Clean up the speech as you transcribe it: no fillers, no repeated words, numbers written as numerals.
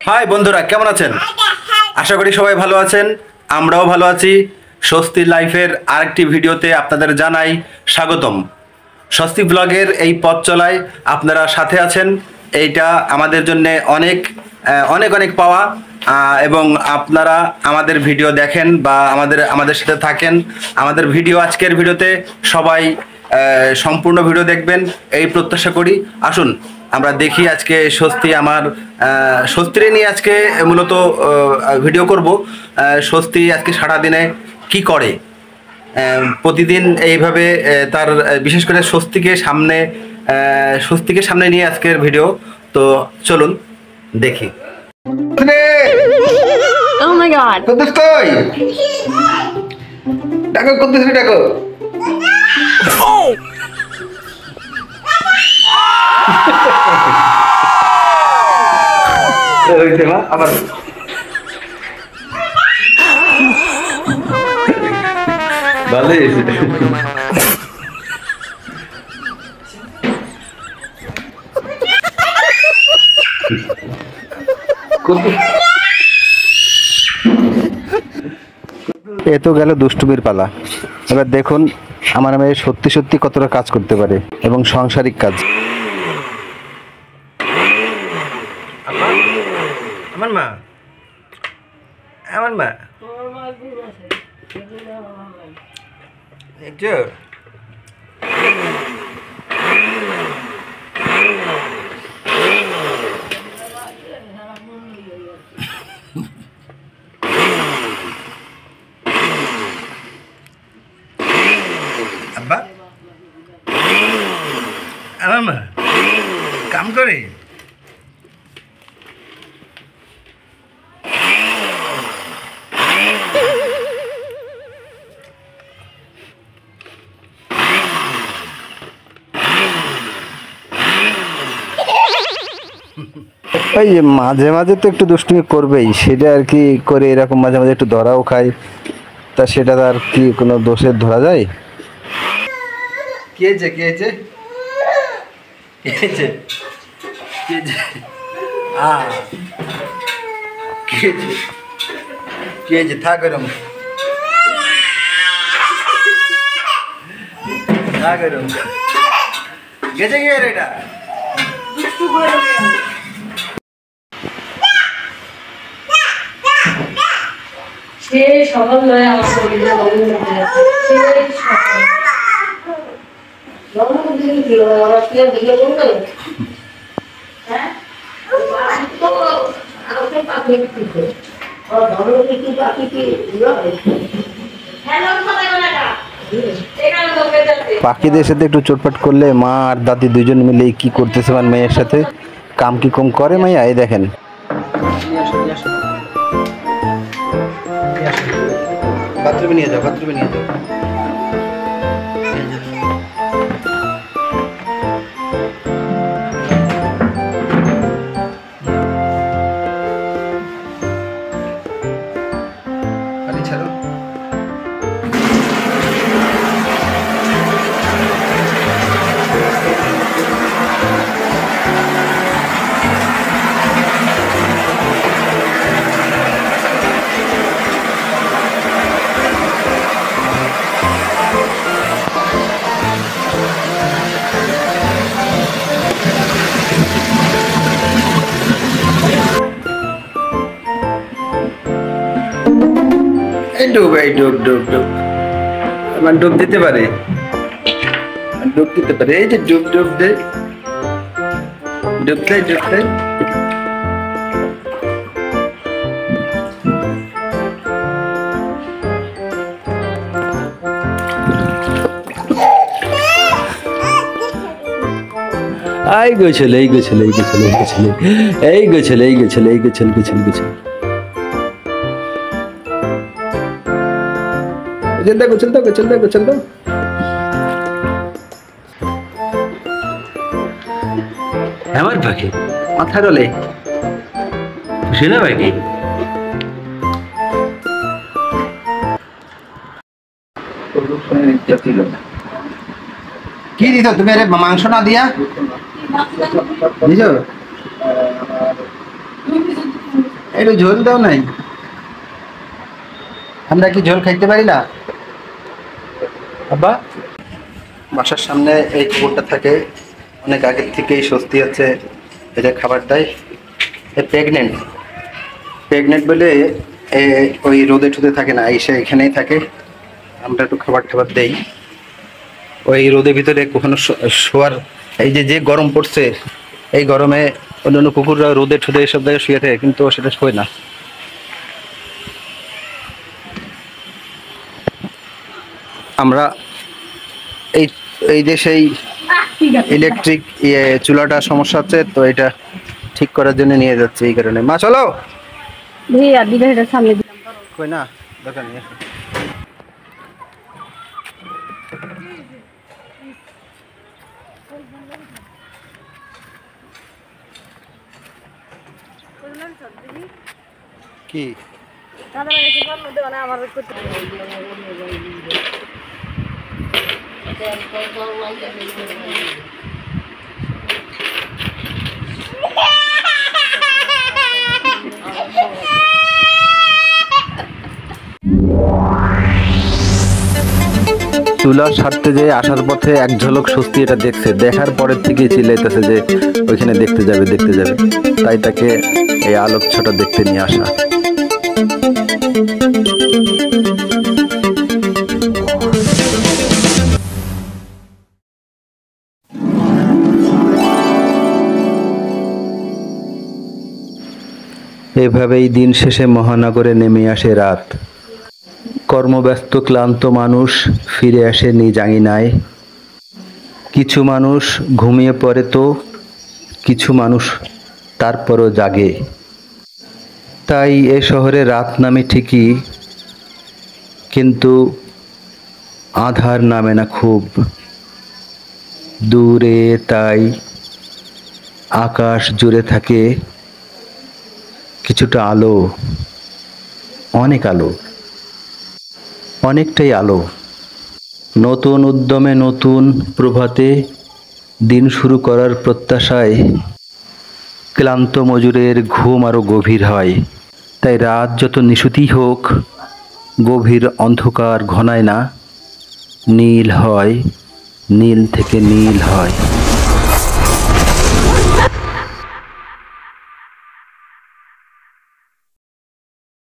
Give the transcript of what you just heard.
High বন্ধুরা, কেমন আছেন? আশা করি সবাই ভালো আছেন। আমরাও ভালো আছি। স্বস্তি লাইফের আরেকটি ভিডিওতে আপনাদের জানাই স্বাগতম। স্বস্তি ব্লগের এই পথ চলায় আপনারা সাথে আছেন, এইটা আমাদের জন্য অনেক অনেক অনেক পাওয়া। এবং আপনারা আমাদের ভিডিও দেখেন বা আমাদের সাথে থাকেন। আমাদের ভিডিও, আজকের ভিডিওতে সবাই সম্পূর্ণ ভিডিও দেখবেন এই প্রত্যাশা করি। আসুন আমরা দেখি আজকে স্বস্তিরে নিয়ে আজকে মূলত ভিডিও করব। স্বস্তি আজকে সারাদিনে কি করে, প্রতিদিন এইভাবে তার বিশেষ করে স্বস্তিকে সামনে নিয়ে আজকের ভিডিও। তো চলুন দেখি। Oh my god. কুদ্দুস কই? ডাকো কুদ্দুস, ডাকো। আবার ভালোই এ তো গেল দুষ্টুমির পালা। এবার দেখুন আমার মেয়ে সত্যি সত্যি কতটা কাজ করতে পারে এবং সাংসারিক কাজ। আমার মা দেখছো? আব্বা, আমার মা কাম করে। ওই যে মাঝে মাঝে তো একটু দুষ্টুমি করবেই, সেটা আর কি করে, এরকম মাঝে মাঝে একটু ধরাও খায়। তা সেটা আর কি কোনো দোষের ধরা যায়? থাক এরম গেছে গিয়ে এটা সে সকাল নয় আমার শরীরে লবণ আছে সে সকাল লবণ দিন কি ওরা কি দিকে বলতো হ্যাঁ তো আমাকে পাখি দিতে আর ধরো কি পাখি কি হ্যালো কথা বলা না এখানে লোকে যাচ্ছে। পাখিদের সাথে একটু চোটপাট করলে মা আর দাদি দুজন মিলে কি করতেছে আমার মেয়ের সাথে, কাম কি কম করে মাইয়া? এই দেখেন, বাথরুমে নিয়ে যাও। ছাড়ো। ডুব আমার ডুব দিতে পারে, এই যে ডুব দে, ডুব দেয়। এই গোছল চল দাও। আমার পাখি মাথা ডলে খুশি না পাখি? কি দিত তুমি? আরে মাংস না দিয়া দিছো? একটু ঝোল দাও নাই, আমরা কি ঝোল খাইতে পারি না আব্বা? বাসার সামনে এই কুকুরটা থাকে, অনেক আগের থেকেই স্বস্তি আছে এটা খাবার দেয়। প্রেগনেন্ট প্রেগনেন্ট বলে ওই রোদে ঠোদে থাকে না, এসে এখানেই থাকে। আমরা একটু খাবার টাবার দেই। ওই রোদের ভিতরে কখনো শোয়ার, এই যে যে গরম পড়ছে এই গরমে অন্যান্য কুকুররা রোদে ঠোদে এসব জায়গায় শুয়ে থাকে, কিন্তু ও সেটা শোয় না। আমরা এই এই যে সেই ইলেকট্রিক চুলাটা সমস্যা হচ্ছে, তো এটা ঠিক করার জন্য নিয়ে যাচ্ছে, এই কারণে। মা চলো সামনে কই না দোকান নিয়ে আসো। কি চুলা সারতে যে আসার পথে এক ঝলক স্বস্তি এটা দেখছে, দেখার পরের থেকে চিল্লাইতেছে যে ওইখানে দেখতে যাবে দেখতে যাবে, তাই তাকে এই আলোক ছোটা দেখতে নিয়ে আসা। এভাবেই দিন শেষে মহানগরে নেমে আসে রাত। কর্মব্যস্ত ক্লান্ত মানুষ ফিরে আসে নিজ আঙিনায়। কিছু মানুষ ঘুমিয়ে পড়ে, তো কিছু মানুষ তারপরও জাগে। তাই এ শহরে রাত নামে ঠিকই, কিন্তু আধার নামে না খুব দূরে। তাই আকাশ জুড়ে থাকে কিছুটা আলো, অনেক আলো, অনেকটাই আলো। নতুন উদ্যমে নতুন প্রভাতে দিন শুরু করার প্রত্যাশায় ক্লান্ত মজুরের ঘুম আরো গভীর হয়। তাই রাত যত নিশুতি হোক, গভীর অন্ধকার ঘনায় না, নীল হয়, নীল থেকে নীল হয়।